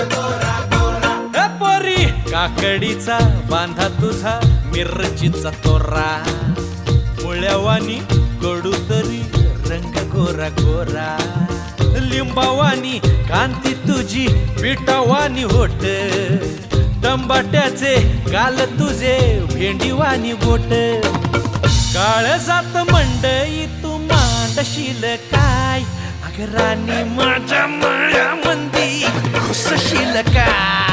ए पोरी काकडीचा बांधा तुझा मिरचीचा तोरा मुळ्यावानी कडू तरी रंग गोरा गोरा लिंबावानी कांती तुझी पिठावानी होट टंबाट्याचे गाल तुझे भेंडीवानी बोट काळजात मंडई तू मांडशील काय अगरानी माझ्या माळ्यामंदी घुसशील काय